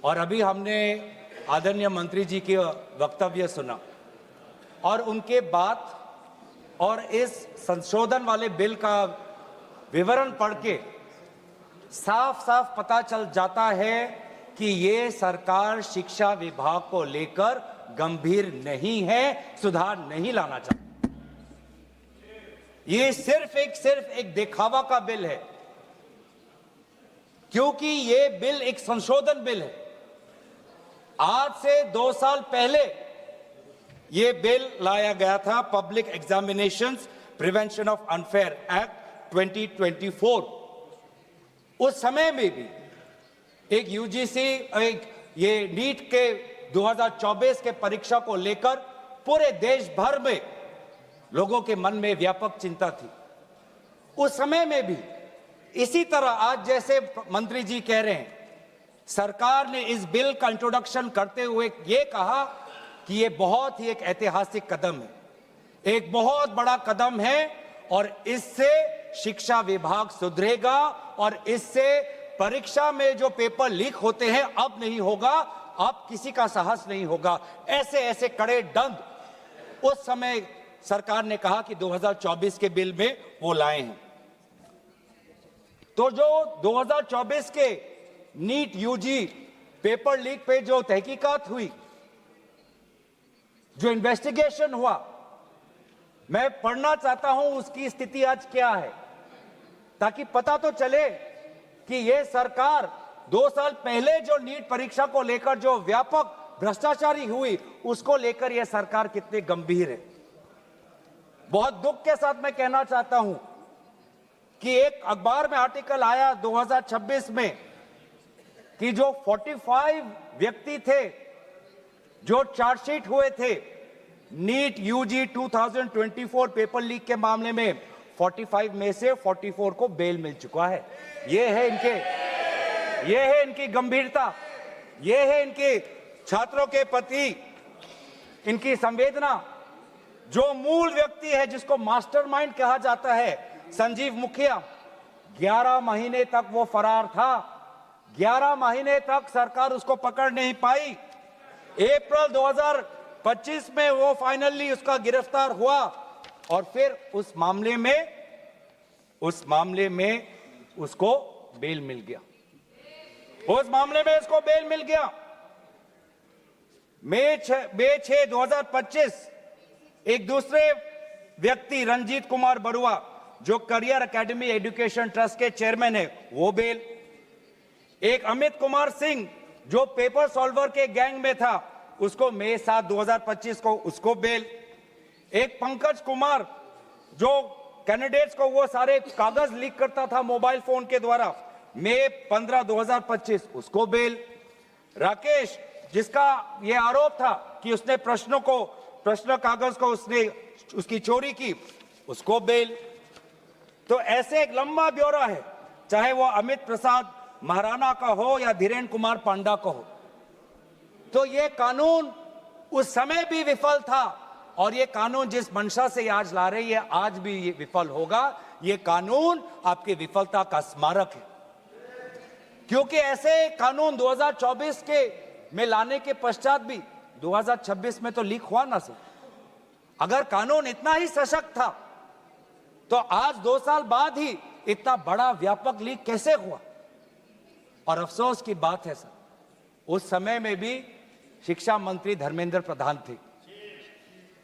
और अभी हमने आदरणीय मंत्री जी के वक्तव्य सुना और उनके बात और इस संशोधन वाले बिल का विवरण पढ़ के साफ साफ पता चल जाता है कि ये सरकार शिक्षा विभाग को लेकर गंभीर नहीं है, सुधार नहीं लाना चाहती। ये सिर्फ एक दिखावा का बिल है, क्योंकि ये बिल एक संशोधन बिल है। आज से 2 साल पहले ये बिल लाया गया था, public examinations prevention of unfair act 2024। उस समय में भी एक यूजीसी ये नीट के 2024 के परीक्षा को लेकर पूरे देश भर में लोगों के मन में व्यापक चिंता थी। उस समय में भी इसी तरह आज जैसे मंत्री जी कह रहे हैं, सरकार ने इस बिल का इंट्रोडक्शन करते हुए ये कहा कि ये बहुत ही एक ऐतिहासिक कदम है, एक बहुत बड़ा कदम है और इससे शिक्षा विभाग सुधरेगा और इससे परीक्षा में जो पेपर लीक होते हैं अब नहीं होगा, अब किसी का साहस नहीं होगा। ऐसे ऐसे कड़े दंड उस समय सरकार ने कहा कि 2024 के बिल में वो लाए हैं। तो जो 2024 के नीट यूजी पेपर लीक पे जो तहकीकात हुई, जो इन्वेस्टिगेशन हुआ, मैं पढ़ना चाहता हूं उसकी स्थिति आज क्या है, ताकि पता तो चले कि ये सरकार 2 साल पहले जो नीट परीक्षा को लेकर जो व्यापक भ्रष्टाचारी हुई, उसको लेकर यह सरकार कितनी गंभीर है। बहुत दुख के साथ मैं कहना चाहता हूं कि एक अखबार में आर्टिकल आया 2026 में कि जो 45 व्यक्ति थे जो चार्जशीट हुए थे नीट यूजी 2024 पेपर लीक के मामले में, 45 में से 44 को बेल मिल चुका है। ये है इनकी गंभीरता, ये है इनके छात्रों के प्रति इनकी संवेदना। जो मूल व्यक्ति है जिसको मास्टरमाइंड कहा जाता है, संजीव मुखिया, 11 महीने तक वो फरार था। 11 महीने तक सरकार उसको पकड़ नहीं पाई। अप्रैल 2025 में वो फाइनली उसका गिरफ्तार हुआ और फिर उस मामले में उसको बेल मिल गया। मई 6, 2025 एक दूसरे व्यक्ति रंजीत कुमार बरुआ, जो करियर एकेडमी एजुकेशन ट्रस्ट के चेयरमैन है, वो बेल। एक अमित कुमार सिंह जो पेपर सॉल्वर के गैंग में था, उसको मई 7, 2025 को उसको बेल। एक पंकज कुमार जो कैंडिडेट्स को वो सारे कागज लीक करता था मोबाइल फोन के द्वारा, मई 15, 2025 उसको बेल। राकेश, जिसका ये आरोप था कि उसने प्रश्न कागज को उसकी चोरी की, उसको बेल। तो ऐसे एक लंबा ब्यौरा है, चाहे वो अमित प्रसाद महाराणा का हो या धीरेन्द्र कुमार पांडा का हो। तो ये कानून उस समय भी विफल था और ये कानून जिस मंशा से आज ला रही है, आज भी ये विफल होगा। ये कानून आपकी विफलता का स्मारक है, क्योंकि ऐसे कानून 2024 के में लाने के पश्चात भी 2026 में तो लीक हुआ ना सर। अगर कानून इतना ही सशक्त था तो आज 2 साल बाद ही इतना बड़ा व्यापक लीक कैसे हुआ। और अफसोस की बात है सर, उस समय में भी शिक्षा मंत्री धर्मेंद्र प्रधान थे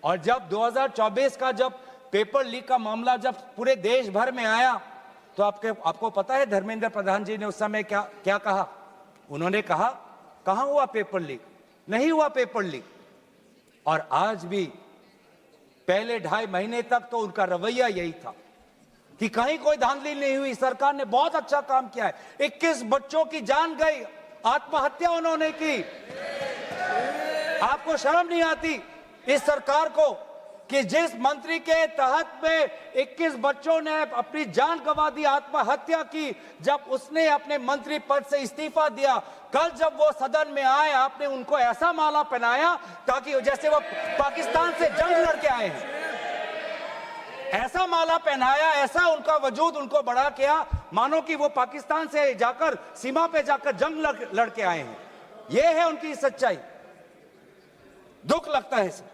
और जब 2024 का जब पेपर लीक का मामला जब पूरे देश भर में आया, तो आपको पता है धर्मेंद्र प्रधान जी ने उस समय क्या कहा? उन्होंने कहा, कहां हुआ पेपर लीक? नहीं हुआ पेपर लीक। और आज भी पहले 2.5 महीने तक तो उनका रवैया यही था कि कहीं कोई धांधली नहीं हुई, सरकार ने बहुत अच्छा काम किया है। 21 बच्चों की जान गई, आत्महत्या उन्होंने की। आपको शर्म नहीं आती इस सरकार को कि जिस मंत्री के तहत में 21 बच्चों ने अपनी जान गंवा दी, आत्महत्या की, जब उसने अपने मंत्री पद से इस्तीफा दिया, कल जब वो सदन में आए, आपने उनको ऐसा माला पहनाया ताकि जैसे वो पाकिस्तान से जंग लड़के आए हैं। ऐसा माला पहनाया, ऐसा उनका वजूद उनको बड़ा किया, मानो कि वो पाकिस्तान से जाकर सीमा पे जाकर जंग लड़के आए हैं। ये है उनकी सच्चाई। दुख लगता है सर।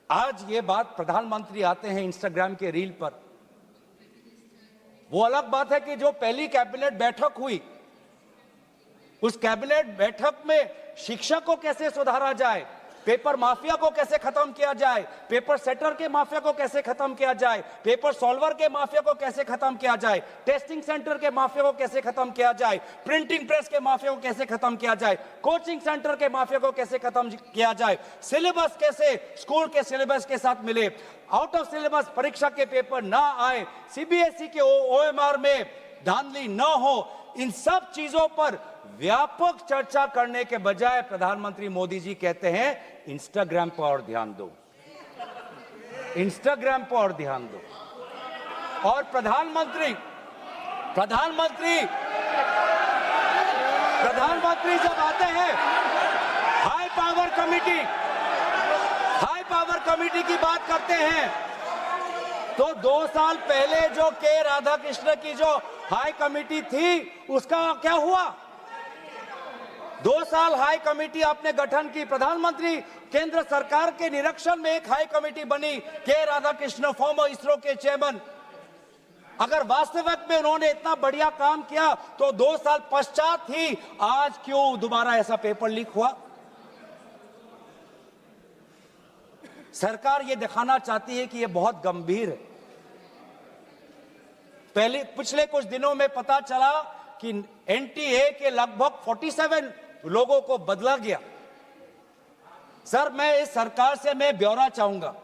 आज ये बात प्रधानमंत्री आते हैं इंस्टाग्राम के रील पर, वो अलग बात है कि जो पहली कैबिनेट बैठक हुई, उस कैबिनेट बैठक में शिक्षा को कैसे सुधारा जाए, पेपर माफिया को कैसे खत्म किया जाए, पेपर सेटर के माफिया को कैसे खत्म किया जाए, पेपर सॉल्वर के माफिया को कैसे खत्म किया जाए, टेस्टिंग सेंटर के माफिया को कैसे खत्म किया जाए, प्रिंटिंग प्रेस के माफिया को कैसे खत्म किया जाए, कोचिंग सेंटर के माफिया को कैसे खत्म किया जाए, सिलेबस कैसे स्कूल के सिलेबस के साथ मिले, आउट ऑफ सिलेबस परीक्षा के पेपर ना आए, सीबीएसई के ओएमआर में धांधली न हो, इन सब चीजों पर व्यापक चर्चा करने के बजाय प्रधानमंत्री मोदी जी कहते हैं इंस्टाग्राम पर और ध्यान दो, इंस्टाग्राम पर और ध्यान दो। और प्रधानमंत्री जब आते हैं हाई पावर कमेटी की बात करते हैं, तो 2 साल पहले जो के राधाकृष्ण की जो हाई कमेटी थी उसका क्या हुआ? 2 साल हाई कमेटी आपने गठन की, प्रधानमंत्री केंद्र सरकार के निरीक्षण में एक हाई कमेटी बनी, के राधाकृष्ण फॉर्मर इसरो के चेयरमैन। अगर वास्तविक में उन्होंने इतना बढ़िया काम किया तो 2 साल पश्चात ही आज क्यों दोबारा ऐसा पेपर लीक हुआ? सरकार ये दिखाना चाहती है कि ये बहुत गंभीर है। पिछले कुछ दिनों में पता चला कि एनटीए के लगभग 47 लोगों को बदला गया। सर, मैं इस सरकार से मैं ब्यौरा चाहूंगा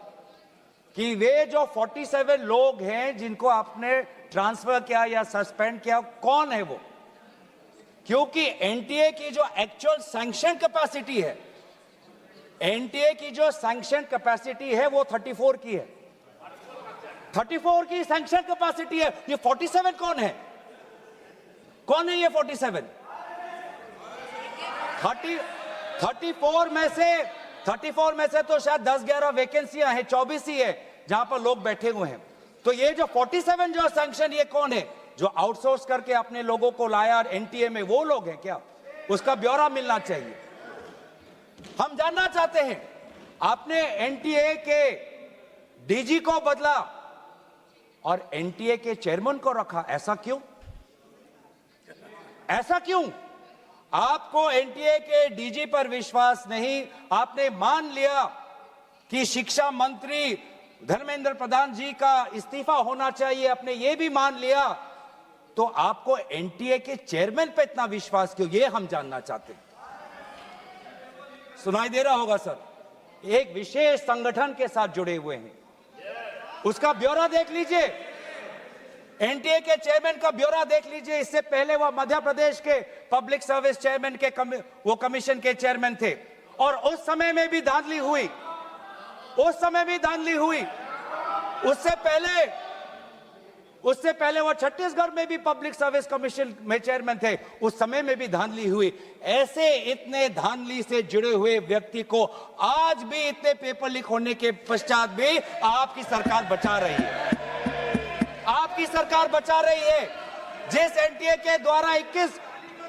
कि वे जो 47 लोग हैं जिनको आपने ट्रांसफर किया या सस्पेंड किया, कौन है वो? क्योंकि एनटीए की जो एक्चुअल सैंक्शन कैपेसिटी है, एनटीए की जो सैंक्शन कैपेसिटी है वो 34 की है, 34 की सैंक्शन कैपेसिटी है। ये 47 कौन है? कौन है ये 47? 34 में से तो शायद 10-11 वैकेंसियां हैं, 24 ही है जहां पर लोग बैठे हुए हैं। तो ये जो 47 जो सैंक्शन, ये कौन है? जो आउटसोर्स करके अपने लोगों को लाया एनटीए में, वो लोग हैं क्या? उसका ब्यौरा मिलना चाहिए। हम जानना चाहते हैं, आपने एनटीए के डीजी को बदला और एनटीए के चेयरमैन को रखा, ऐसा क्यों? ऐसा क्यों? आपको एनटीए के डीजी पर विश्वास नहीं, आपने मान लिया कि शिक्षा मंत्री धर्मेंद्र प्रधान जी का इस्तीफा होना चाहिए, आपने ये भी मान लिया, तो आपको एनटीए के चेयरमैन पे इतना विश्वास क्यों? ये हम जानना चाहते हैं। सुनाई दे रहा होगा सर, एक विशेष संगठन के साथ जुड़े हुए हैं, उसका ब्यौरा देख लीजिए, एनटीए के चेयरमैन का ब्यौरा देख लीजिए। इससे पहले वह मध्य प्रदेश के पब्लिक सर्विस चेयरमैन के वो कमीशन के चेयरमैन थे, और उस समय में भी धांधली हुई, उससे पहले वो छत्तीसगढ़ में भी पब्लिक सर्विस कमीशन में चेयरमैन थे, उस समय में भी धांधली हुई। ऐसे इतने धांधली से जुड़े हुए व्यक्ति को आज भी इतने पेपर लीक होने के पश्चात भी आपकी सरकार बचा रही है, आपकी सरकार बचा रही है। जिस एनटीए के द्वारा 21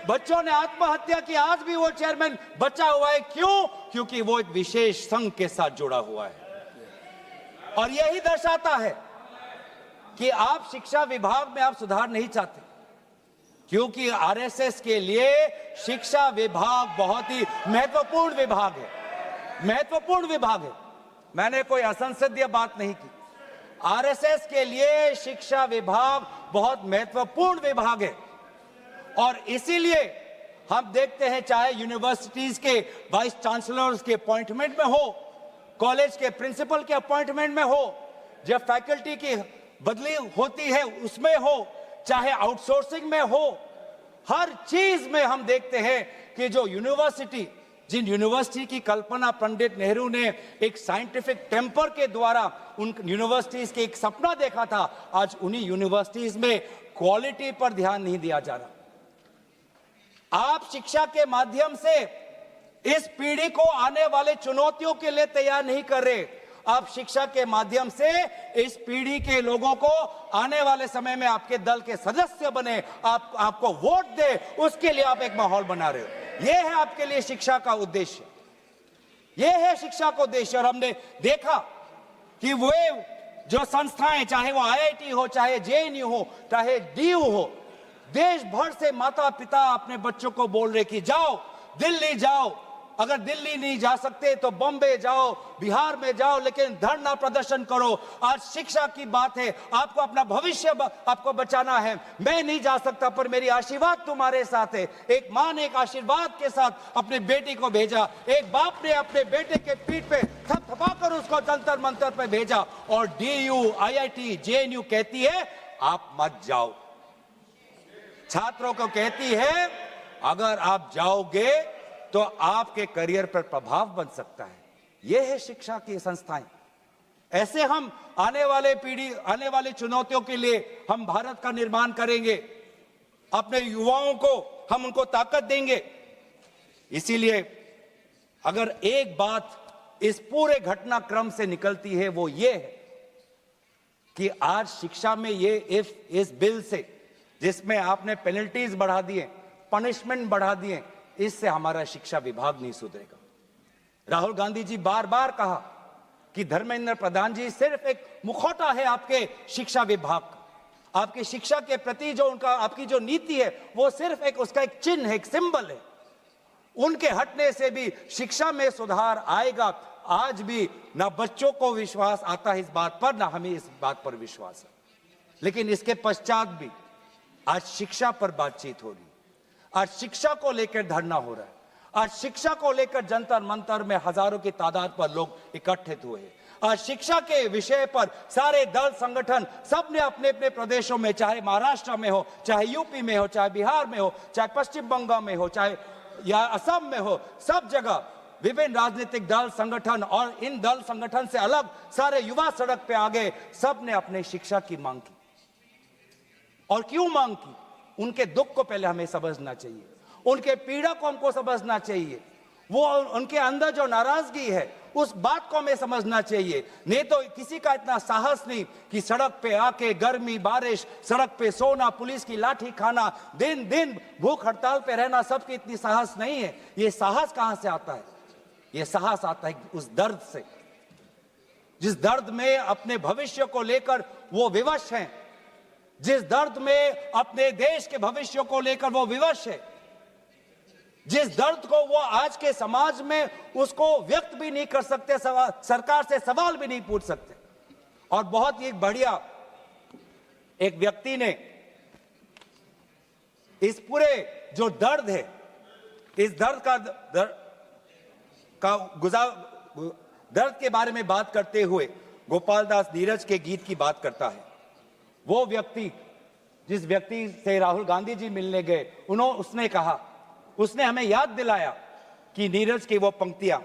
बच्चों ने आत्महत्या की, आज भी वो चेयरमैन बचा हुआ है। क्यों? क्योंकि वो एक विशेष संघ के साथ जुड़ा हुआ है। और यही दर्शाता है कि आप शिक्षा विभाग में आप सुधार नहीं चाहते, क्योंकि आरएसएस के लिए शिक्षा विभाग बहुत ही महत्वपूर्ण विभाग है। मैंने कोई असंसदीय बात नहीं की। आरएसएस के लिए शिक्षा विभाग बहुत महत्वपूर्ण विभाग है, और इसीलिए हम देखते हैं, चाहे यूनिवर्सिटीज के वाइस चांसलर्स के अपॉइंटमेंट में हो, कॉलेज के प्रिंसिपल के अपॉइंटमेंट में हो, जब फैकल्टी की बदली होती है उसमें हो, चाहे आउटसोर्सिंग में हो, हर चीज में हम देखते हैं कि जिन यूनिवर्सिटी की कल्पना पंडित नेहरू ने एक साइंटिफिक टेम्पर के द्वारा उन यूनिवर्सिटीज के एक सपना देखा था, आज उन्हीं यूनिवर्सिटीज में क्वालिटी पर ध्यान नहीं दिया जा रहा। आप शिक्षा के माध्यम से इस पीढ़ी को आने वाले चुनौतियों के लिए तैयार नहीं कर रहे। आप शिक्षा के माध्यम से इस पीढ़ी के लोगों को आने वाले समय में आपके दल के सदस्य बने, आपको वोट दे, उसके लिए आप एक माहौल बना रहे हो। ये है आपके लिए शिक्षा का उद्देश्य, ये है शिक्षा का उद्देश्य। और हमने देखा कि वे जो संस्थाएं, चाहे वो आईआईटी हो, चाहे जेएनयू हो, चाहे डीयू हो, देश भर से माता पिता अपने बच्चों को बोल रहे कि जाओ दिल्ली जाओ, अगर दिल्ली नहीं जा सकते तो बॉम्बे जाओ, बिहार में जाओ, लेकिन धरना प्रदर्शन करो। आज शिक्षा की बात है, आपको अपना भविष्य आपको बचाना है। मैं नहीं जा सकता पर मेरी आशीर्वाद तुम्हारे साथ है। एक मां ने एक आशीर्वाद के साथ अपने बेटी को भेजा, एक बाप ने अपने बेटे के पीठ पे थपथपाकर उसको जंतर मंतर पे भेजा, और डीयू, आईआईटी, जेएनयू कहती है आप मत जाओ। छात्रों को कहती है अगर आप जाओगे तो आपके करियर पर प्रभाव बन सकता है। यह है शिक्षा की संस्थाएं। ऐसे हम आने वाले पीढ़ी, आने वाली चुनौतियों के लिए हम भारत का निर्माण करेंगे, अपने युवाओं को हम उनको ताकत देंगे। इसीलिए अगर एक बात इस पूरे घटनाक्रम से निकलती है वो ये है कि आज शिक्षा में ये इस बिल से, जिसमें आपने पेनल्टीज बढ़ा दिए, पनिशमेंट बढ़ा दिए, इससे हमारा शिक्षा विभाग नहीं सुधरेगा। राहुल गांधी जी बार बार कहा कि धर्मेंद्र प्रधान जी सिर्फ एक मुखौटा है आपके शिक्षा विभाग का। आपकी शिक्षा के प्रति जो उनका, आपकी जो नीति है वो सिर्फ एक, उसका एक चिन्ह है, एक सिंबल है। उनके हटने से भी शिक्षा में सुधार आएगा। आज भी ना बच्चों को विश्वास आता है इस बात पर, ना हमें इस बात पर विश्वास है। लेकिन इसके पश्चात भी आज शिक्षा पर बातचीत हो रही है, आज शिक्षा को लेकर धरना हो रहा है, आज शिक्षा को लेकर जंतर मंतर में हजारों की तादाद पर लोग इकट्ठित हुए हैं। आज शिक्षा के विषय पर सारे दल संगठन सब ने अपने अपने प्रदेशों में, चाहे महाराष्ट्र में हो, चाहे यूपी में हो, चाहे बिहार में हो, चाहे पश्चिम बंगाल में हो, चाहे या असम में हो, सब जगह विभिन्न राजनीतिक दल संगठन और इन दल संगठन से अलग सारे युवा सड़क पे आ गए। सब ने अपने शिक्षा की मांग की। और क्यों मांग की? उनके दुख को पहले हमें समझना चाहिए, उनके पीड़ा को हमको समझना चाहिए, वो उनके अंदर जो नाराजगी है उस बात को हमें समझना चाहिए। नहीं तो किसी का इतना साहस नहीं कि सड़क पे आके गर्मी बारिश, सड़क पे सोना, पुलिस की लाठी खाना, दिन दिन भूख हड़ताल पे रहना, सबकी इतनी साहस नहीं है। ये साहस कहां से आता है? ये साहस आता है उस दर्द से, जिस दर्द में अपने भविष्य को लेकर वो विवश हैं, जिस दर्द में अपने देश के भविष्य को लेकर वो विवश है, जिस दर्द को वो आज के समाज में उसको व्यक्त भी नहीं कर सकते, सरकार से सवाल भी नहीं पूछ सकते। और बहुत ही बढ़िया एक व्यक्ति ने इस पूरे जो दर्द है, इस दर्द के बारे में बात करते हुए गोपाल दास नीरज के गीत की बात करता है। वो व्यक्ति, जिस व्यक्ति से राहुल गांधी जी मिलने गए, उसने कहा, उसने हमें याद दिलाया कि नीरज की वो पंक्तियां,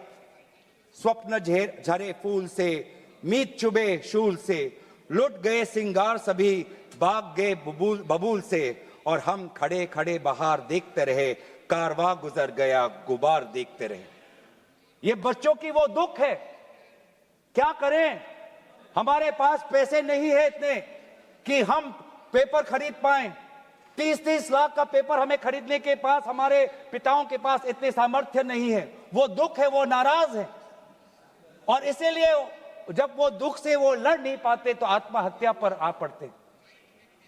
स्वप्न झरे फूल से, मीत चुबे शूल से, लुट गए सिंगार सभी, भाग गए बबूल से, और हम खड़े खड़े बाहर देखते रहे, कारवां गुजर गया गुबार देखते रहे। ये बच्चों की वो दुख है। क्या करें, हमारे पास पैसे नहीं है इतने कि हम पेपर खरीद पाएं। 30-30 लाख का पेपर हमें खरीदने के पास, हमारे पिताओं के पास इतने सामर्थ्य नहीं है। वो दुख है, वो नाराज है, और इसीलिए जब वो दुख से वो लड़ नहीं पाते तो आत्महत्या पर आ पड़ते।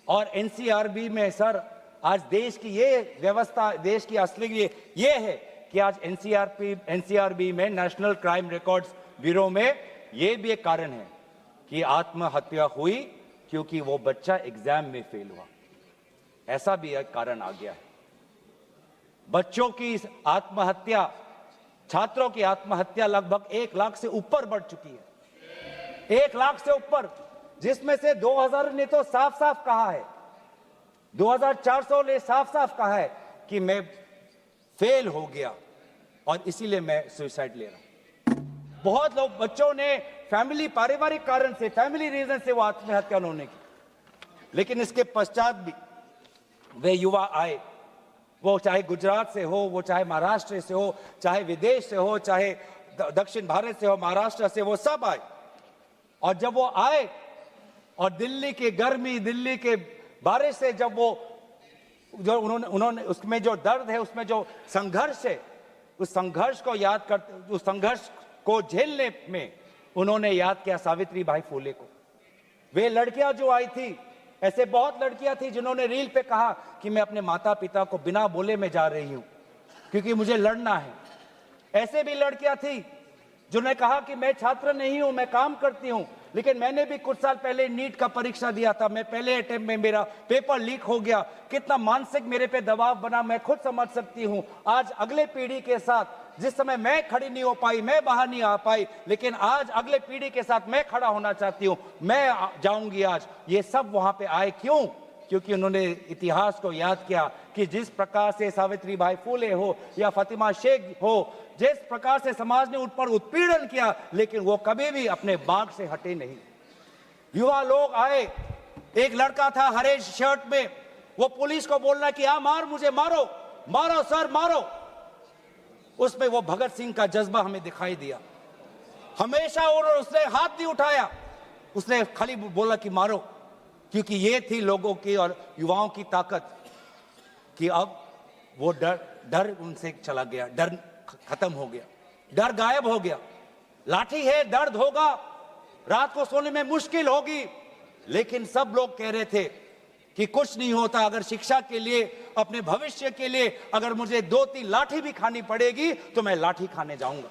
और एनसीआरबी में सर, आज देश की ये व्यवस्था, देश की असली ये है कि आज एनसीआरबी में, नेशनल क्राइम रिकॉर्ड्स ब्यूरो में, ये भी एक कारण है कि आत्महत्या हुई क्योंकि वो बच्चा एग्जाम में फेल हुआ। ऐसा भी एक कारण आ गया है। बच्चों की आत्महत्या, छात्रों की आत्महत्या लगभग 1 लाख से ऊपर बढ़ चुकी है। 1 लाख से ऊपर, जिसमें से 2000 ने तो साफ साफ कहा है, 2400 ने साफ साफ कहा है कि मैं फेल हो गया और इसीलिए मैं सुसाइड ले रहा हूं। बहुत लोग, बच्चों ने फैमिली, पारिवारिक कारण से, फैमिली रीजन से वो आत्महत्या उन्होंने की। लेकिन इसके पश्चात भी वे युवा आए, वो चाहे गुजरात से हो, वो चाहे महाराष्ट्र से हो, चाहे विदेश से हो, चाहे दक्षिण भारत से हो, महाराष्ट्र से, वो सब आए। और जब वो आए और दिल्ली की गर्मी, दिल्ली के बारिश से जब वो जो उन्होंने उसमें जो दर्द है, उसमें जो संघर्ष है, उस संघर्ष को याद करते, उस संघर्ष को झेलने में उन्होंने याद किया सावित्री बाई फुले को। वे लड़कियां जो आई थी, ऐसे बहुत लड़कियां थी जिन्होंने रील पे कहा कि मैं अपने माता पिता को बिना बोले में जा रही हूं क्योंकि मुझे लड़ना है। ऐसे भी लड़कियां थी जिन्होंने कहा कि मैं छात्र नहीं हूं, मैं काम करती हूं, लेकिन मैंने भी कुछ साल पहले नीट का परीक्षा दिया था, मैं पहले अटेम्प्ट में मेरा पेपर लीक हो गया, कितना मानसिक मेरे पे दबाव बना मैं खुद समझ सकती हूं। आज अगले पीढ़ी के साथ, जिस समय मैं खड़ी नहीं हो पाई, मैं बाहर नहीं आ पाई, लेकिन आज अगले पीढ़ी के साथ मैं खड़ा होना चाहती हूं, मैं जाऊंगी आज। ये सब वहां पे आए क्यों? क्योंकि उन्होंने इतिहास को याद किया कि जिस प्रकार से सावित्री बाई फुले हो या फातिमा शेख हो, जिस प्रकार से समाज ने उन पर उत्पीड़न किया, लेकिन वो कभी भी अपने बाग से हटे नहीं। युवा लोग आए, एक लड़का था हरे शर्ट में, वो पुलिस को बोल रहा कि आ मार, मुझे मारो, मारो सर मारो। उसमें वो भगत सिंह का जज्बा हमें दिखाई दिया। हमेशा उसने हाथ नहीं उठाया, उसने खाली बोला कि मारो, क्योंकि ये थी लोगों की और युवाओं की ताकत कि अब वो डर उनसे चला गया, डर खत्म हो गया, डर गायब हो गया। लाठी है, दर्द होगा, रात को सोने में मुश्किल होगी, लेकिन सब लोग कह रहे थे कि कुछ नहीं होता, अगर शिक्षा के लिए, अपने भविष्य के लिए अगर मुझे 2-3 लाठी भी खानी पड़ेगी तो मैं लाठी खाने जाऊंगा।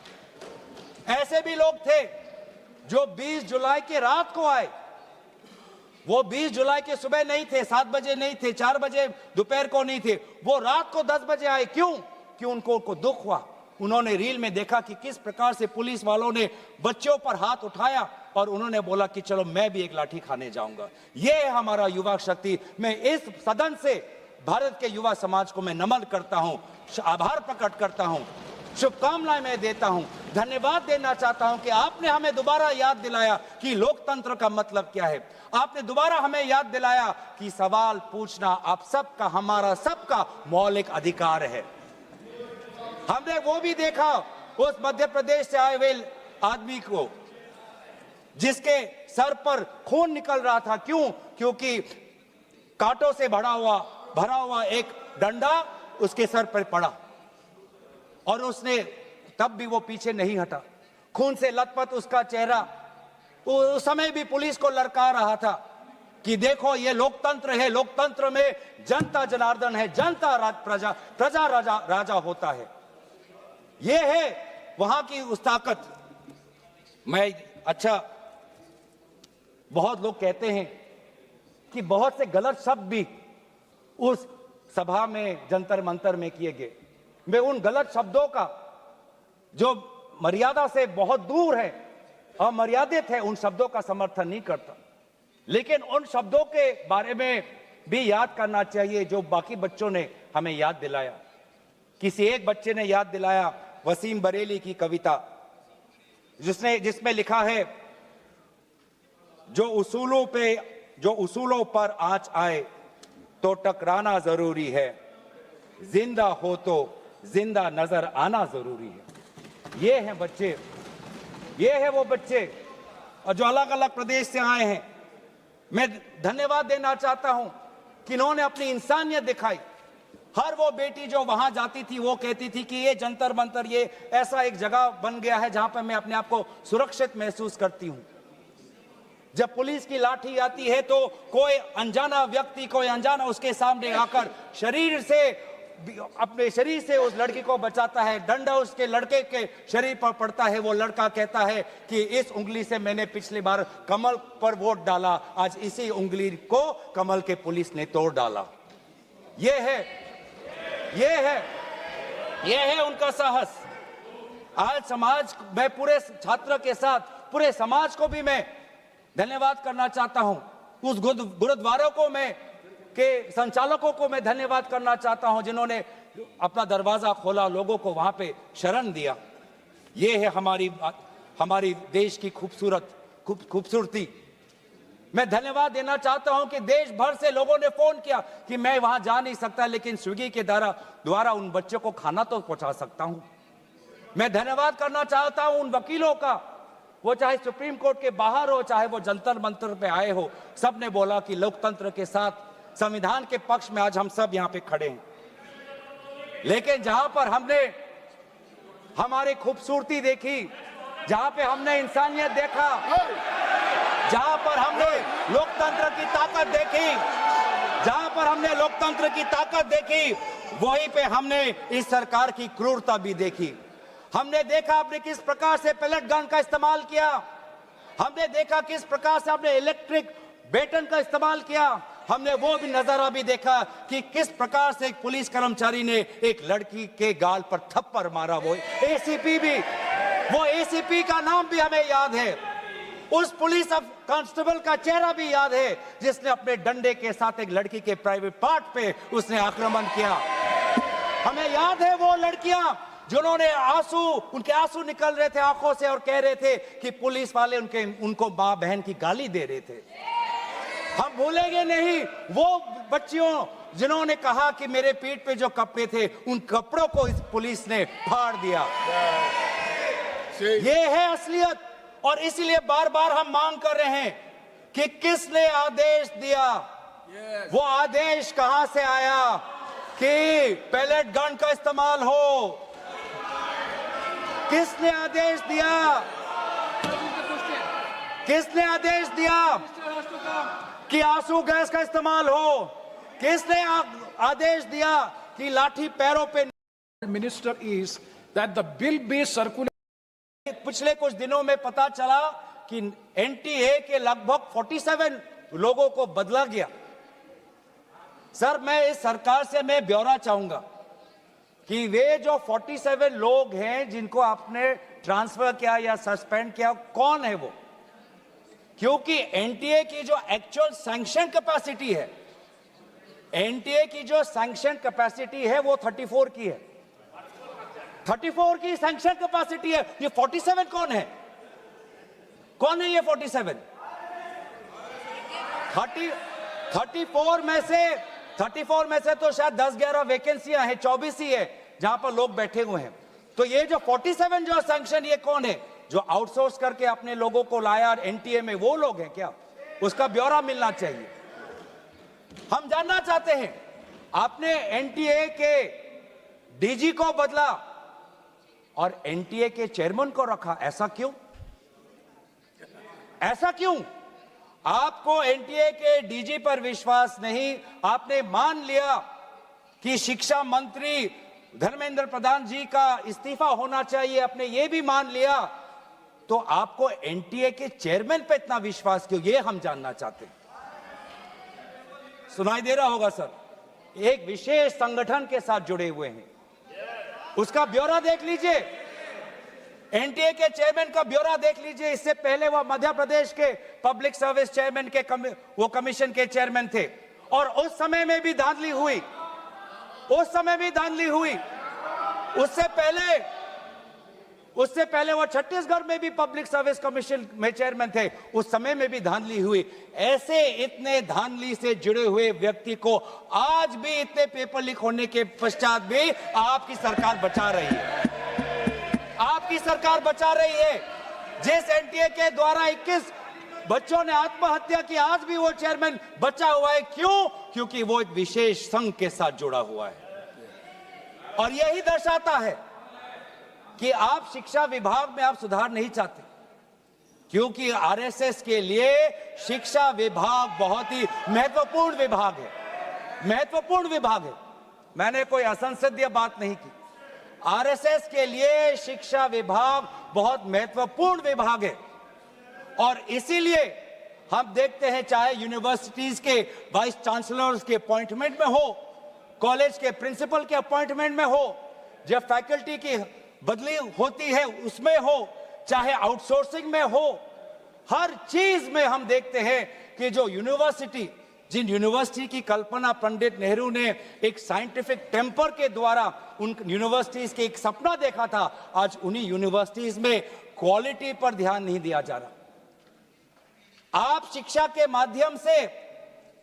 ऐसे भी लोग थे जो 20 जुलाई की रात को आए। वो 20 जुलाई के सुबह नहीं थे, 7 बजे नहीं थे, 4 बजे दोपहर को नहीं थे, वो रात को 10 बजे आए। क्यों? क्यों? उनको दुख हुआ। उन्होंने रील में देखा कि किस प्रकार से पुलिस वालों ने बच्चों पर हाथ उठाया और उन्होंने बोला कि चलो मैं भी एक लाठी खाने जाऊंगा। ये है हमारा युवा शक्ति। मैं इस सदन से भारत के युवा समाज को मैं नमन करता हूं, आभार प्रकट करता हूं, शुभकामनाएं मैं देता हूं, धन्यवाद देना चाहता हूं कि आपने हमें दोबारा याद दिलाया कि लोकतंत्र का मतलब क्या है। आपने दोबारा हमें याद दिलाया कि सवाल पूछना आप सबका, हमारा सबका मौलिक अधिकार है। हमने वो भी देखा उस मध्य प्रदेश से आए हुए आदमी को जिसके सर पर खून निकल रहा था। क्यों? क्योंकि कांटों से भरा हुआ एक डंडा उसके सर पर पड़ा और उसने तब भी वो पीछे नहीं हटा। खून से लथपथ उसका चेहरा, उस समय भी पुलिस को ललकार रहा था कि देखो ये लोकतंत्र है, लोकतंत्र में जनता जनार्दन है, जनता प्रजा राजा होता है। ये है वहां की उस ताकत। बहुत लोग कहते हैं कि बहुत से गलत शब्द भी उस सभा में, जंतर मंतर में किए गए। मैं उन गलत शब्दों का जो मर्यादा से बहुत दूर है, अमर्यादित है, उन शब्दों का समर्थन नहीं करता, लेकिन उन शब्दों के बारे में भी याद करना चाहिए जो बाकी बच्चों ने हमें याद दिलाया। किसी एक बच्चे ने याद दिलाया वसीम बरेली की कविता, जिसमें लिखा है, जो उसूलों पर आंच आए तो टकराना जरूरी है, जिंदा हो तो जिंदा नजर आना जरूरी है। ये हैं बच्चे, ये है वो बच्चे और जो अलग अलग प्रदेश से आए हैं। मैं धन्यवाद देना चाहता हूं कि इन्होंने अपनी इंसानियत दिखाई। हर वो बेटी जो वहां जाती थी वो कहती थी कि ये जंतर मंतर ये ऐसा एक जगह बन गया है जहां पर मैं अपने आप को सुरक्षित महसूस करती हूं। जब पुलिस की लाठी आती है तो कोई अनजाना व्यक्ति, कोई अनजाना उसके सामने आकर अपने शरीर से उस लड़की को बचाता है। डंडा उसके लड़के के शरीर पर पड़ता है। वो लड़का कहता है कि इस उंगली से मैंने पिछली बार कमल पर वोट डाला, आज इसी उंगली को कमल के पुलिस ने तोड़ डाला। ये है उनका साहस। आज समाज, मैं पूरे छात्र के साथ पूरे समाज को भी मैं धन्यवाद करना चाहता हूं। उस गुरुद्वारों को के संचालकों को मैं धन्यवाद करना चाहता हूं जिन्होंने अपना दरवाजा खोला, लोगों को वहां पे शरण दिया। ये है हमारी देश की खूबसूरती। मैं धन्यवाद देना चाहता हूं कि देश भर से लोगों ने फोन किया कि मैं वहां जा नहीं सकता, लेकिन स्विगी के द्वारा उन बच्चों को खाना तो पहुंचा सकता हूं। मैं धन्यवाद करना चाहता हूं उन वकीलों का, वो चाहे सुप्रीम कोर्ट के बाहर हो, चाहे वो जंतर मंतर पे आए हो, सबने बोला कि लोकतंत्र के साथ संविधान के पक्ष में आज हम सब यहां पे खड़े हैं। लेकिन जहां पर हमने हमारी खूबसूरती देखी, जहां पे हमने इंसानियत देखा, जहां पर हमने लोकतंत्र की ताकत देखी, जहां पर हमने लोकतंत्र की ताकत देखी, वहीं पे हमने इस सरकार की क्रूरता भी देखी। हमने देखा आपने किस प्रकार से पेलेट गन का इस्तेमाल किया, हमने देखा किस प्रकार से आपने इलेक्ट्रिक बेटन का इस्तेमाल किया, हमने वो भी नजारा भी देखा कि किस प्रकार से एक पुलिस कर्मचारी ने एक लड़की के गाल पर थप्पड़ मारा। वो एसीपी का नाम भी हमें याद है, उस पुलिस कांस्टेबल का चेहरा भी याद है जिसने अपने डंडे के साथ एक लड़की के प्राइवेट पार्ट पे उसने आक्रमण किया। हमें याद है वो लड़कियां जिन्होंने उनके आंसू निकल रहे थे आंखों से और कह रहे थे कि पुलिस वाले उनको मां बहन की गाली दे रहे थे। हम भूलेंगे नहीं वो बच्चियों जिन्होंने कहा कि मेरे पीठ पे जो कपड़े थे उन कपड़ों को इस पुलिस ने फाड़ दिया। ये है असलियत। और इसीलिए बार बार हम मांग कर रहे हैं कि किसने आदेश दिया, वो आदेश कहां से आया कि पेलेट गन का इस्तेमाल हो, किसने आदेश दिया, किसने आदेश दिया कि आंसू गैस का इस्तेमाल हो, किसने आदेश दिया कि लाठी पैरों पे। Minister is that the bill be circulated. पिछले कुछ दिनों में पता चला कि एनटीए के लगभग 47 लोगों को बदला गया। सर, मैं इस सरकार से मैं ब्यौरा चाहूंगा कि वे जो 47 लोग हैं जिनको आपने ट्रांसफर किया या सस्पेंड किया, कौन है वो? क्योंकि एनटीए की जो एक्चुअल सैंक्शन कैपेसिटी है, एनटीए की जो सैंक्शन कैपेसिटी है वो 34 की है, 34 की सैंक्शन कैपेसिटी है। ये 47 कौन है? कौन है ये 47? 34 में से तो शायद 10-11 वैकेंसियां हैं, 24 ही है जहां पर लोग बैठे हुए हैं। तो ये जो 47 जो सैंक्शन, ये कौन है जो आउटसोर्स करके अपने लोगों को लाया एनटीए में? वो लोग हैं क्या? उसका ब्यौरा मिलना चाहिए। हम जानना चाहते हैं, आपने एनटीए के डीजी को बदला और एनटीए के चेयरमैन को रखा, ऐसा क्यों? ऐसा क्यों? आपको एनटीए के डीजी पर विश्वास नहीं, आपने मान लिया कि शिक्षा मंत्री धर्मेंद्र प्रधान जी का इस्तीफा होना चाहिए, आपने ये भी मान लिया, तो आपको एनटीए के चेयरमैन पे इतना विश्वास क्यों? ये हम जानना चाहते हैं। सुनाई दे रहा होगा सर, एक विशेष संगठन के साथ जुड़े हुए हैं, उसका ब्यौरा देख लीजिए, एनटीए के चेयरमैन का ब्यौरा देख लीजिए। इससे पहले वो मध्य प्रदेश के पब्लिक सर्विस चेयरमैन के वो कमीशन के चेयरमैन थे और उस समय में भी धांधली हुई, उससे पहले वो छत्तीसगढ़ में भी पब्लिक सर्विस कमीशन में चेयरमैन थे, उस समय में भी धांधली हुई। ऐसे इतने धांधली से जुड़े हुए व्यक्ति को आज भी इतने पेपर लीक होने के पश्चात भी आपकी सरकार बचा रही है, आपकी सरकार बचा रही है। जिस एनटीए के द्वारा 21 बच्चों ने आत्महत्या की, आज भी वो चेयरमैन बचा हुआ है। क्यों? क्योंकि वो एक विशेष संघ के साथ जुड़ा हुआ है। और यही दर्शाता है कि आप शिक्षा विभाग में आप सुधार नहीं चाहते, क्योंकि आरएसएस के लिए शिक्षा विभाग बहुत ही महत्वपूर्ण विभाग है। मैंने कोई असंसदीय बात नहीं की। आरएसएस के लिए शिक्षा विभाग बहुत महत्वपूर्ण विभाग है और इसीलिए हम देखते हैं, चाहे यूनिवर्सिटीज के वाइस चांसलर्स के अपॉइंटमेंट में हो, कॉलेज के प्रिंसिपल के अपॉइंटमेंट में हो, जब फैकल्टी की बदली होती है उसमें हो, चाहे आउटसोर्सिंग में हो, हर चीज में हम देखते हैं कि जो जिन यूनिवर्सिटी की कल्पना पंडित नेहरू ने एक साइंटिफिक टेम्पर के द्वारा उन यूनिवर्सिटीज के एक सपना देखा था, आज उन्हीं यूनिवर्सिटीज में क्वालिटी पर ध्यान नहीं दिया जा रहा। आप शिक्षा के माध्यम से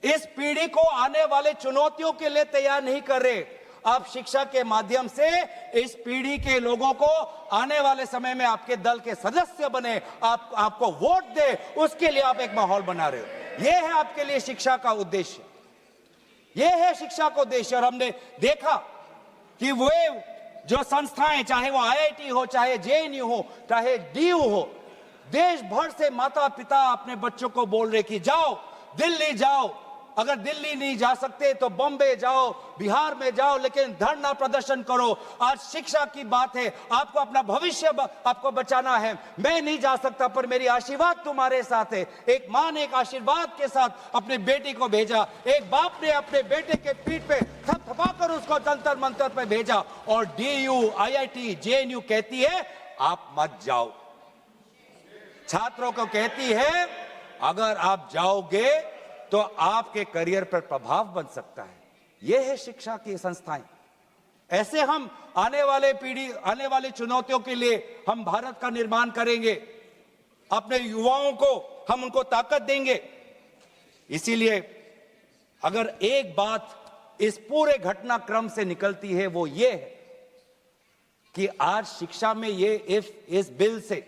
इस पीढ़ी को आने वाले चुनौतियों के लिए तैयार नहीं कर रहे। आप शिक्षा के माध्यम से इस पीढ़ी के लोगों को आने वाले समय में आपके दल के सदस्य बने, आपको वोट दे, उसके लिए आप एक माहौल बना रहे हो। यह है आपके लिए शिक्षा का उद्देश्य। ये है शिक्षा को देश। और हमने देखा कि वे जो संस्थाएं, चाहे वो आईआईटी हो, चाहे जेएनयू हो, चाहे डीयू हो, देश भर से माता पिता अपने बच्चों को बोल रहे कि जाओ दिल्ली जाओ, अगर दिल्ली नहीं जा सकते तो बॉम्बे जाओ, बिहार में जाओ, लेकिन धरना प्रदर्शन करो। आज शिक्षा की बात है, आपको अपना भविष्य आपको बचाना है। मैं नहीं जा सकता पर मेरी आशीर्वाद तुम्हारे साथ है। एक मां ने एक आशीर्वाद के साथ अपनी बेटी को भेजा, एक बाप ने अपने बेटे के पीठ पे थपथपाकर उसको जंतर मंतर पे भेजा। और डीयू, आईआईटी, जेएनयू कहती है आप मत जाओ, छात्रों को कहती है अगर आप जाओगे तो आपके करियर पर प्रभाव बन सकता है। यह है शिक्षा की संस्थाएं। ऐसे हम आने वाली चुनौतियों के लिए हम भारत का निर्माण करेंगे, अपने युवाओं को हम उनको ताकत देंगे। इसीलिए अगर एक बात इस पूरे घटनाक्रम से निकलती है वो ये है कि आज शिक्षा में ये इस बिल से,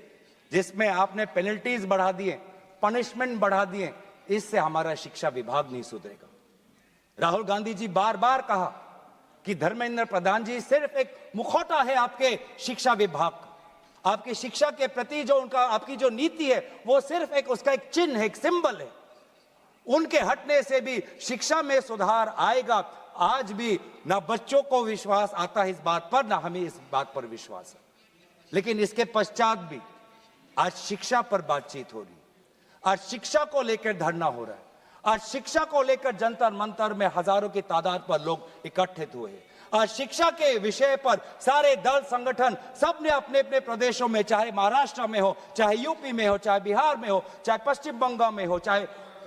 जिसमें आपने पेनल्टीज बढ़ा दिए, पनिशमेंट बढ़ा दिए, इससे हमारा शिक्षा विभाग नहीं सुधरेगा। राहुल गांधी जी बार बार कहा कि धर्मेंद्र प्रधान जी सिर्फ एक मुखौटा है आपके शिक्षा विभाग का। आपकी शिक्षा के प्रति जो उनका आपकी जो नीति है वो सिर्फ एक उसका एक चिन्ह है, एक सिंबल है। उनके हटने से भी शिक्षा में सुधार आएगा। आज भी ना बच्चों को विश्वास आता है इस बात पर, ना हमें इस बात पर विश्वास है। लेकिन इसके पश्चात भी आज शिक्षा पर बातचीत हो रही है, आज शिक्षा को लेकर धरना हो रहा है, आज शिक्षा को लेकर जंतर मंतर में हजारों की तादाद पर लोग इकट्ठित हुए हैं। आज शिक्षा के विषय पर सारे दल संगठन सब ने अपने अपने प्रदेशों में, चाहे महाराष्ट्र में हो, चाहे यूपी में हो, चाहे बिहार में हो, चाहे पश्चिम बंगाल में हो, चाहे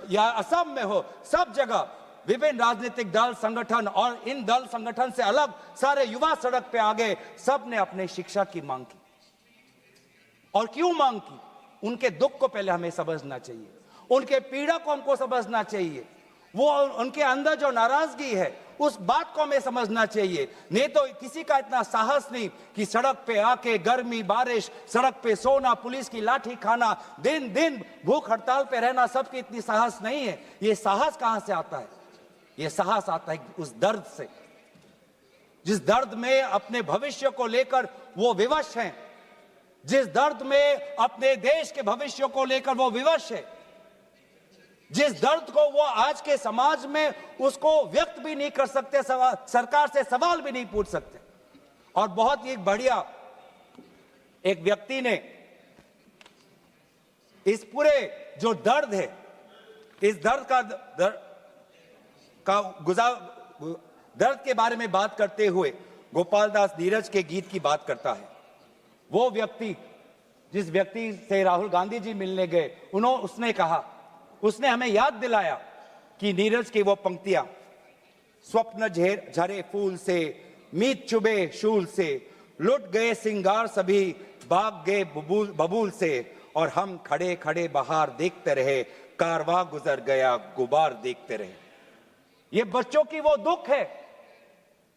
या असम में हो, सब जगह विभिन्न राजनीतिक दल संगठन और इन दल संगठन से अलग सारे युवा सड़क पे आ गए। सब ने अपने शिक्षा की मांग की। और क्यों मांग की? उनके दुख को पहले हमें समझना चाहिए, उनके पीड़ा को हमको समझना चाहिए, वो उनके अंदर जो नाराजगी है उस बात को हमें समझना चाहिए। नहीं तो किसी का इतना साहस नहीं कि सड़क पे आके गर्मी बारिश, सड़क पे सोना, पुलिस की लाठी खाना, दिन दिन भूख हड़ताल पे रहना, सबकी इतनी साहस नहीं है। ये साहस कहां से आता है? ये साहस आता है उस दर्द से, जिस दर्द में अपने भविष्य को लेकर वो विवश हैं, जिस दर्द में अपने देश के भविष्य को लेकर वो विवश है, जिस दर्द को वो आज के समाज में उसको व्यक्त भी नहीं कर सकते, सरकार से सवाल भी नहीं पूछ सकते। और बहुत ही बढ़िया एक व्यक्ति ने इस पूरे जो दर्द है, इस दर्द के बारे में बात करते हुए गोपाल दास नीरज के गीत की बात करता है। वो व्यक्ति जिस व्यक्ति से राहुल गांधी जी मिलने गए, उसने कहा, उसने हमें याद दिलाया कि नीरज की वो पंक्तियां, स्वप्न झरे फूल से, मीत चुबे शूल से, लुट गए सिंगार सभी, भाग गए बबूल से, और हम खड़े खड़े बहार देखते रहे, कारवां गुजर गया गुबार देखते रहे। ये बच्चों की वो दुख है।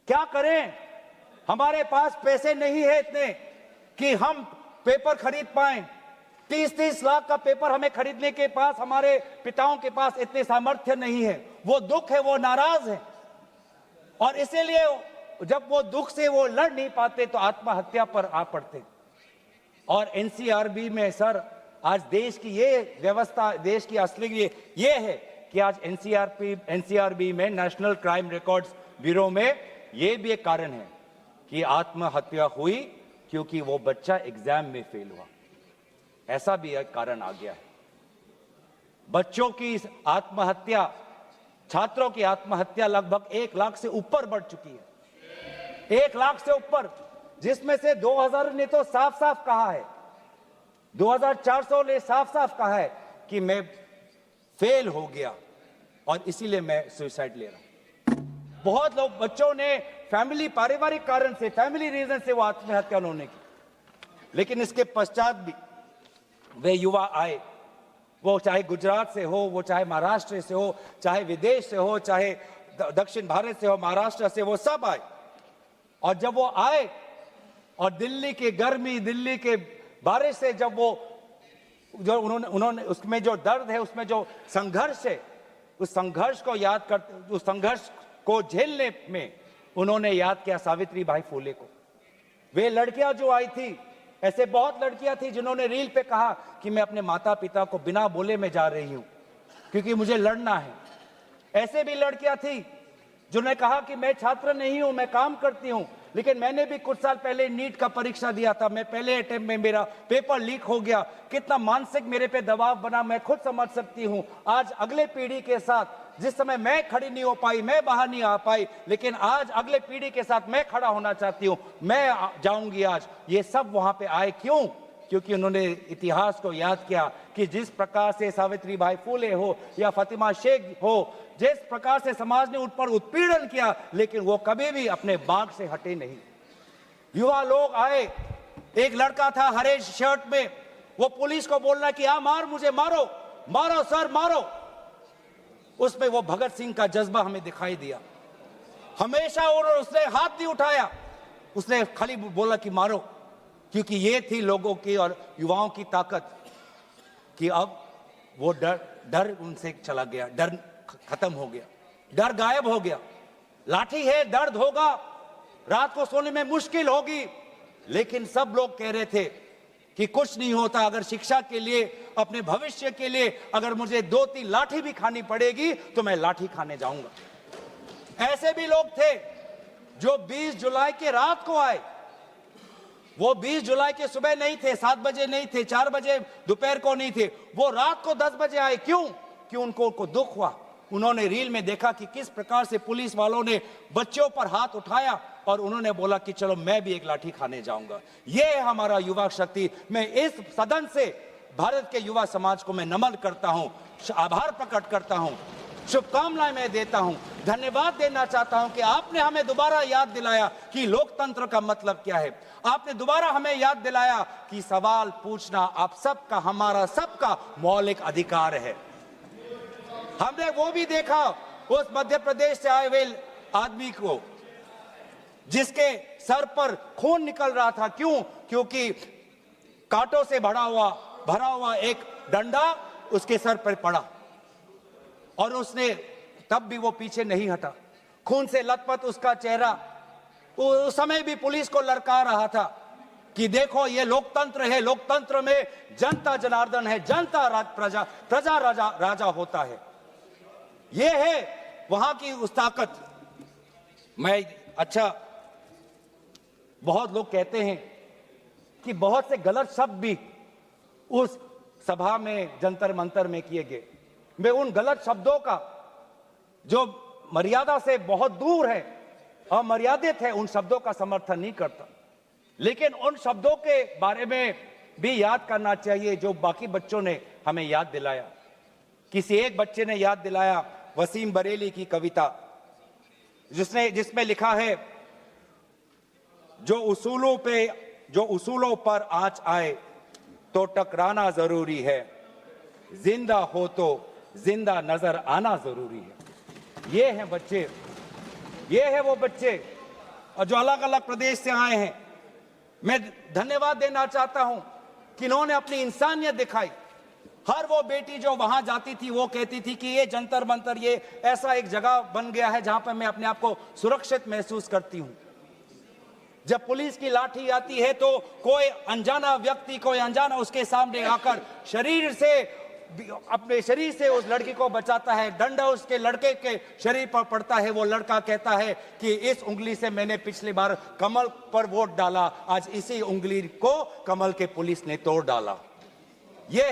क्या करें? हमारे पास पैसे नहीं है इतने कि हम पेपर खरीद पाएं। 30-30 लाख का पेपर हमें खरीदने के पास, हमारे पिताओं के पास इतने सामर्थ्य नहीं है। वो दुख है, वो नाराज है, और इसीलिए जब वो दुख से वो लड़ नहीं पाते तो आत्महत्या पर आ पड़ते। और एनसीआरबी में सर, आज देश की ये व्यवस्था, देश की असली ये है कि आज एनसीआरबी में, नेशनल क्राइम रिकॉर्ड्स ब्यूरो में, ये भी एक कारण है कि आत्महत्या हुई क्योंकि वो बच्चा एग्जाम में फेल हुआ। ऐसा भी एक कारण आ गया है। बच्चों की आत्महत्या, छात्रों की आत्महत्या लगभग 1 लाख से ऊपर बढ़ चुकी है। 1 लाख से ऊपर, जिसमें से 2000 ने तो साफ साफ कहा है, 2400 ने साफ साफ कहा है कि मैं फेल हो गया और इसीलिए मैं सुसाइड ले रहा हूं। बहुत लोग, बच्चों ने फैमिली, पारिवारिक कारण से, फैमिली रीजन से वो आत्महत्या उन्होंने की। लेकिन इसके पश्चात भी वे युवा आए, वो चाहे गुजरात से हो, वो चाहे महाराष्ट्र से हो, चाहे विदेश से हो, चाहे दक्षिण भारत से हो, महाराष्ट्र से, वो सब आए। और जब वो आए और दिल्ली की गर्मी, दिल्ली के बारिश से जब वो जो उन्होंने उसमें जो दर्द है, उसमें जो संघर्ष है, उस संघर्ष को याद करते, उस संघर्ष को झेलने में उन्होंने याद किया सावित्री बाई फुले को। वे लड़कियां जो आई थी, ऐसे बहुत लड़कियां थी जिन्होंने रील पे कहा कि मैं अपने माता पिता को बिना बोले में जा रही हूं क्योंकि मुझे लड़ना है। ऐसे भी लड़कियां थी जिन्होंने कहा कि मैं छात्र नहीं हूं, मैं काम करती हूं, लेकिन मैंने भी कुछ साल पहले नीट का परीक्षा दिया था, मैं पहले अटेम्प्ट में मेरा पेपर लीक हो गया, कितना मानसिक मेरे पे दबाव बना मैं खुद समझ सकती हूं। आज अगले पीढ़ी के साथ जिस समय मैं खड़ी नहीं हो पाई, मैं बाहर नहीं आ पाई, लेकिन आज अगले पीढ़ी के साथ मैं खड़ा होना चाहती हूं, मैं जाऊंगी आज। ये सब वहां पे आए क्यों? क्योंकि उन्होंने इतिहास को याद किया कि जिस प्रकार से सावित्री बाई फुले हो या फातिमा शेख हो, जिस प्रकार से समाज ने उन पर उत्पीड़न किया, लेकिन वो कभी भी अपने बाग से हटे नहीं। युवा लोग आए, एक लड़का था हरे शर्ट में, वो पुलिस को बोल रहा कि आ मार, मुझे मारो, मारो सर मारो। उसमें वो भगत सिंह का जज्बा हमें दिखाई दिया हमेशा, और उसने हाथ नहीं उठाया, उसने खाली बोला कि मारो, क्योंकि ये थी लोगों की और युवाओं की ताकत कि अब वो डर उनसे चला गया, डर खत्म हो गया, डर गायब हो गया। लाठी है, दर्द होगा, रात को सोने में मुश्किल होगी, लेकिन सब लोग कह रहे थे कि कुछ नहीं होता, अगर शिक्षा के लिए, अपने भविष्य के लिए अगर मुझे 2-3 लाठी भी खानी पड़ेगी तो मैं लाठी खाने जाऊंगा। ऐसे भी लोग थे जो 20 जुलाई के रात को आए। वो 20 जुलाई के सुबह नहीं थे, 7 बजे नहीं थे, 4 बजे दोपहर को नहीं थे, वो रात को 10 बजे आए। क्यों? कि उनको दुख हुआ। उन्होंने रील में देखा कि किस प्रकार से पुलिस वालों ने बच्चों पर हाथ उठाया और उन्होंने बोला कि चलो मैं भी एक लाठी खाने जाऊंगा। ये है हमारा युवा शक्ति। मैं इस सदन से भारत के युवा समाज को मैं नमन करता हूं, आभार प्रकट करता हूं, शुभकामनाएं मैं देता हूं, धन्यवाद देना चाहता हूं कि आपने हमें दोबारा याद दिलाया कि लोकतंत्र का मतलब क्या है। आपने दोबारा हमें याद दिलाया कि सवाल पूछना आप सबका, हमारा सबका मौलिक अधिकार है। हमने वो भी देखा उस मध्य प्रदेश से आए हुए आदमी को जिसके सर पर खून निकल रहा था। क्यों? क्योंकि कांटों से भरा हुआ एक डंडा उसके सर पर पड़ा और उसने तब भी वो पीछे नहीं हटा। खून से लथपथ उसका चेहरा, उस समय भी पुलिस को ललकार रहा था कि देखो ये लोकतंत्र है, लोकतंत्र में जनता जनार्दन है, जनता प्रजा राजा होता है। ये है वहां की उस ताकत। बहुत लोग कहते हैं कि बहुत से गलत शब्द भी उस सभा में, जंतर मंतर में किए गए। मैं उन गलत शब्दों का जो मर्यादा से बहुत दूर है, अमर्यादित है, उन शब्दों का समर्थन नहीं करता, लेकिन उन शब्दों के बारे में भी याद करना चाहिए जो बाकी बच्चों ने हमें याद दिलाया। किसी एक बच्चे ने याद दिलाया वसीम बरेली की कविता, जिसमें लिखा है, जो उसूलों पर आंच आए तो टकराना जरूरी है, जिंदा हो तो जिंदा नजर आना जरूरी है। ये हैं बच्चे, ये है वो बच्चे और जो अलग अलग प्रदेश से आए हैं। मैं धन्यवाद देना चाहता हूं कि इन्होंने अपनी इंसानियत दिखाई। हर वो बेटी जो वहां जाती थी वो कहती थी कि ये जंतर मंतर, ये ऐसा एक जगह बन गया है जहां पर मैं अपने आप को सुरक्षित महसूस करती हूं। जब पुलिस की लाठी आती है तो कोई अनजाना व्यक्ति, कोई अनजाना उसके सामने आकर अपने शरीर से उस लड़की को बचाता है। डंडा उसके लड़के के शरीर पर पड़ता है, वो लड़का कहता है कि इस उंगली से मैंने पिछली बार कमल पर वोट डाला, आज इसी उंगली को कमल के पुलिस ने तोड़ डाला। ये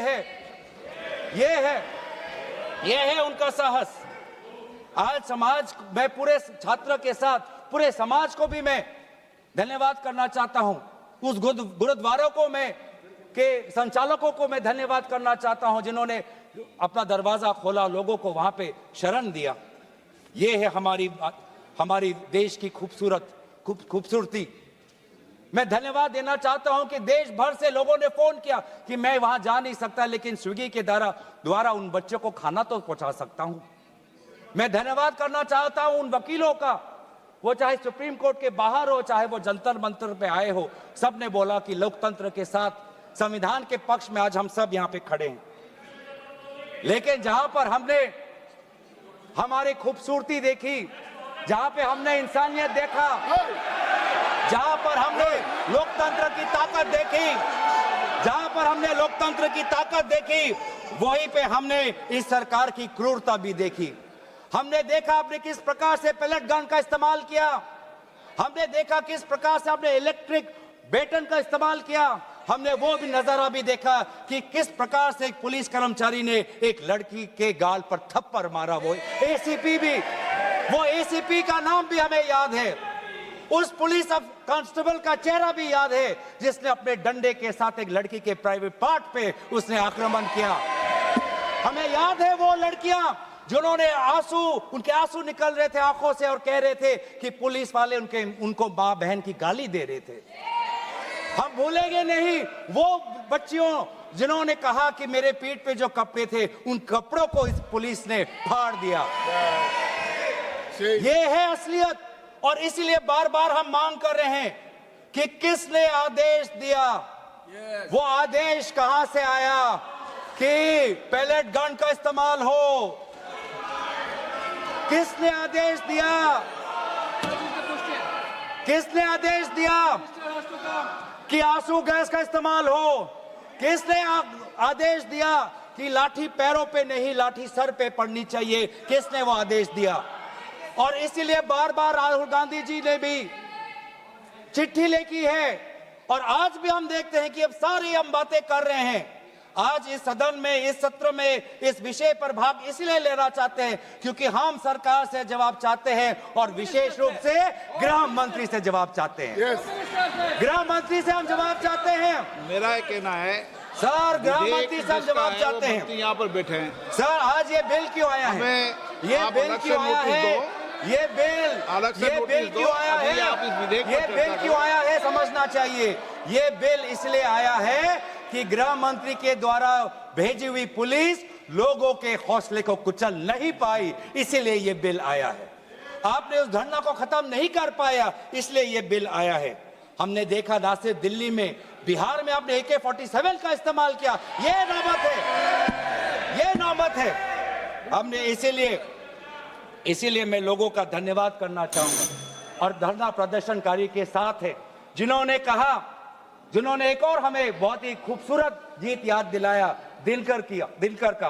है उनका साहस। आज समाज, मैं पूरे छात्र के साथ पूरे समाज को भी मैं धन्यवाद करना चाहता हूं। उस गुरुद्वारों को के संचालकों को मैं धन्यवाद करना चाहता हूं जिन्होंने अपना दरवाजा खोला, लोगों को वहां पे शरण दिया। ये है हमारी देश की खूबसूरती। मैं धन्यवाद देना चाहता हूं कि देश भर से लोगों ने फोन किया कि मैं वहां जा नहीं सकता, लेकिन स्विगी के द्वारा उन बच्चों को खाना तो पहुंचा सकता हूं। मैं धन्यवाद करना चाहता हूं उन वकीलों का, वो चाहे सुप्रीम कोर्ट के बाहर हो, चाहे वो जंतर मंतर पे आए हो, सब ने बोला कि लोकतंत्र के साथ, संविधान के पक्ष में आज हम सब यहां पे खड़े हैं। लेकिन जहां पर हमने हमारी खूबसूरती देखी, जहां पे हमने इंसानियत देखा, जहां पर हमने लोकतंत्र की ताकत देखी, जहां पर हमने लोकतंत्र की ताकत देखी, वहीं पे हमने इस सरकार की क्रूरता भी देखी। हमने देखा आपने किस प्रकार से पैलेट गन का इस्तेमाल किया, हमने देखा किस प्रकार से आपने इलेक्ट्रिक बेटन का इस्तेमाल किया, हमने वो भी नजारा भी देखा कि किस प्रकार से एक पुलिस कर्मचारी ने एक लड़की के गाल पर थप्पड़ मारा। वो एसीपी का नाम भी हमें याद है, उस पुलिस कांस्टेबल का चेहरा भी याद है जिसने अपने डंडे के साथ एक लड़की के प्राइवेट पार्ट पे उसने आक्रमण किया। हमें याद है वो लड़कियां जिन्होंने उनके आंसू निकल रहे थे आंखों से और कह रहे थे कि पुलिस वाले उनको मां बहन की गाली दे रहे थे। हम भूलेंगे नहीं वो बच्चियों जिन्होंने कहा कि मेरे पीठ पे जो कपड़े थे उन कपड़ों को इस पुलिस ने फाड़ दिया। ये है असलियत, और इसीलिए बार बार हम मांग कर रहे हैं कि किसने आदेश दिया, वो आदेश कहां से आया कि पैलेट गन का इस्तेमाल हो, किसने आदेश दिया, किसने आदेश दिया कि आंसू गैस का इस्तेमाल हो, किसने आदेश दिया कि लाठी पैरों पे नहीं लाठी सर पे पड़नी चाहिए, किसने वो आदेश दिया। और इसीलिए बार बार राहुल गांधी जी ने भी चिट्ठी लिखी है, और आज भी हम देखते हैं कि अब सारी हम बातें कर रहे हैं। आज इस सदन में, इस सत्र में इस विषय पर भाग इसलिए लेना चाहते हैं क्योंकि हम सरकार से जवाब चाहते हैं, और विशेष रूप से गृह मंत्री से जवाब चाहते हैं। गृह मंत्री से हम जवाब चाहते हैं। मेरा ये कहना है सर, गृह मंत्री से हम जवाब चाहते हैं। यहाँ पर बैठे हैं सर, आज ये बिल क्यों आया है, ये बिल क्यों आया है, ये बिल क्यों आया है, ये बिल क्यों आया है समझना चाहिए। ये बिल इसलिए आया है कि गृह मंत्री के द्वारा भेजी हुई पुलिस लोगों के हौसले को कुचल नहीं पाई, इसीलिए ये बिल आया है। आपने उस धरना को खत्म नहीं कर पाया, इसलिए ये बिल आया है। हमने देखा ना सिर्फ दिल्ली में, बिहार में आपने AK-47 का इस्तेमाल किया। ये नौबत है। हमने इसीलिए मैं लोगों का धन्यवाद करना चाहूंगा, और धरना प्रदर्शनकारी के साथ है जिन्होंने एक और हमें बहुत ही खूबसूरत गीत याद दिलाया, दिनकर का।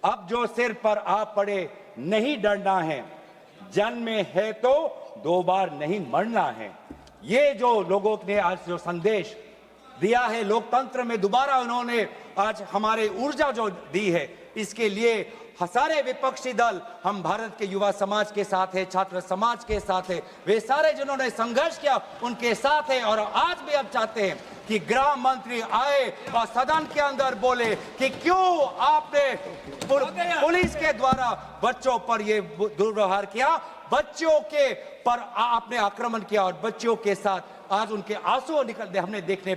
अब जो सिर पर आ पड़े नहीं डरना है, जन्म है तो 2 बार नहीं मरना है। ये जो लोगों ने आज जो संदेश दिया है लोकतंत्र में, दोबारा उन्होंने आज हमारे ऊर्जा जो दी है, इसके लिए सारे विपक्षी दल, हम भारत के युवा समाज के साथ है, छात्र समाज के साथ है, वे सारे जिन्होंने संघर्ष किया उनके साथ है। और आज भी हम चाहते हैं कि गृह मंत्री आए और सदन के अंदर बोले कि क्यों आपने पुलिस के द्वारा बच्चों पर ये दुर्व्यवहार किया, बच्चों के पर आपने आक्रमण किया, और बच्चों के साथ आज उनके आंसू निकलते हमने देखने